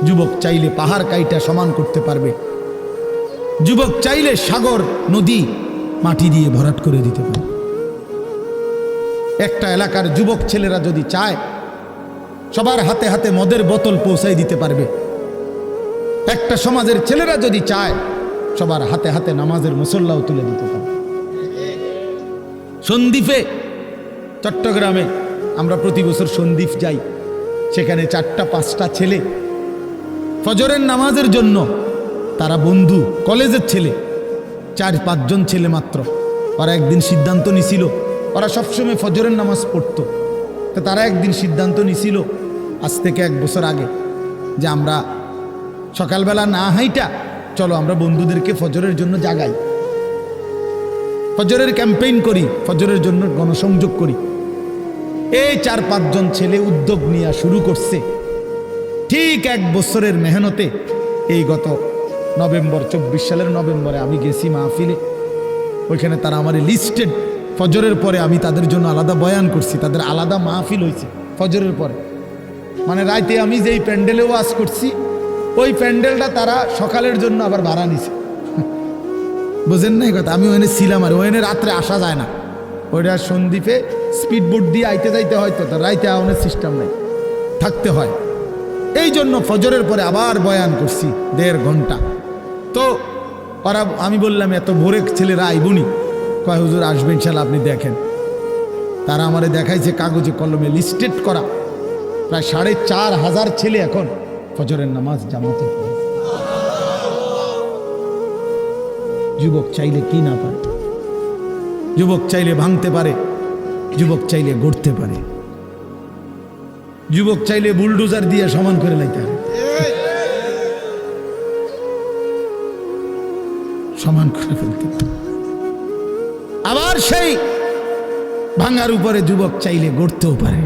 যুবক চাইলে পাহাড় কাইটা সমান করতে পারবে, যুবক চাইলে সাগর নদী মাটি দিয়ে ভরাট করে দিতে পারে। একটা এলাকার যুবক ছেলেরা যদি চায় সবার হাতে হাতে মদের বোতল পৌঁছাই দিতে পারবে। একটা সমাজের ছেলেরা যদি চায় সবার হাতে হাতে নামাজের মুসল্লাও তুলে দিতে পারে। সন্দ্বীপে চট্টগ্রামে আমরা প্রতি বছর সন্দ্বীপ যাই, সেখানে 4-5টা ছেলে ফজরের নামাজের জন্য, তারা বন্ধু কলেজের ছেলে, 4-5 জন ছেলে মাত্র। ওরা একদিন সিদ্ধান্ত নিছিল, ওরা সবসময় ফজরের নামাজ পড়তো, তো তারা একদিন সিদ্ধান্ত নিছিল আজ থেকে 1 বছর আগে যে আমরা সকালবেলা না হাইটা চলো আমরা বন্ধুদেরকে ফজরের জন্য জাগাই, ফজরের ক্যাম্পেইন করি, ফজরের জন্য গণসংযোগ করি। এই 4-5 জন ছেলে উদ্যোগ নেওয়া শুরু করছে। ঠিক 1 বছরের মেহনতে এই গত নভেম্বর 24 সালের নভেম্বরে আমি গেছি মাহফিলে, ওইখানে তারা আমার লিস্টেড। ফজরের পরে আমি তাদের জন্য আলাদা বয়ান করছি, তাদের আলাদা মাহফিল হয়েছে ফজরের পরে। মানে রাইতে আমি যেই প্যান্ডেলে ওয়াজ করছি ওই প্যান্ডেলটা তারা সকালের জন্য আবার ভাড়া নিছে। বুঝেন না এই কথা? আমি ওখানে ছিলাম, আর ওখানে রাত্রে আসা যায় না, ওইটা সন্দ্বীপে স্পিড বোট দিয়ে আইতে যাইতে হয়, তো রাইতে আওয়ানোর সিস্টেম নেই, থাকতে হয়। এই জন্য ফজরের পরে আবার বয়ান করছি 1.5 ঘন্টা। তো ওরা, আমি বললাম এত ভোরে ছেলেরা আইবুনি, কয় হুজুর আসবেন ইনশাআল্লাহ, আপনি দেখেন। তারা আমারে দেখাইছে কাগজে কলমে লিস্টেড করা প্রায় 4,500 ছেলে এখন ফজরের নামাজ জামাতে পড়ে। যুবক চাইলে কি না পারে, যুবক চাইলে ভাঙতে পারে, যুবক চাইলে গড়তে পারে, যুবক চাইলে বুলডোজার দিয়ে সমান করে লাইতে পারে, সমান করে ফেলতে পারে। আবার সেই ভাঙার উপরে যুবক চাইলে গড়তেও পারে।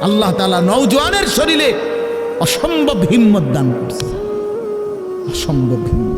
আল্লাহ তাআলা নওজোয়ানের শরীরে অসম্ভব হিম্মত দান করছে, অসম্ভব হিম্মত।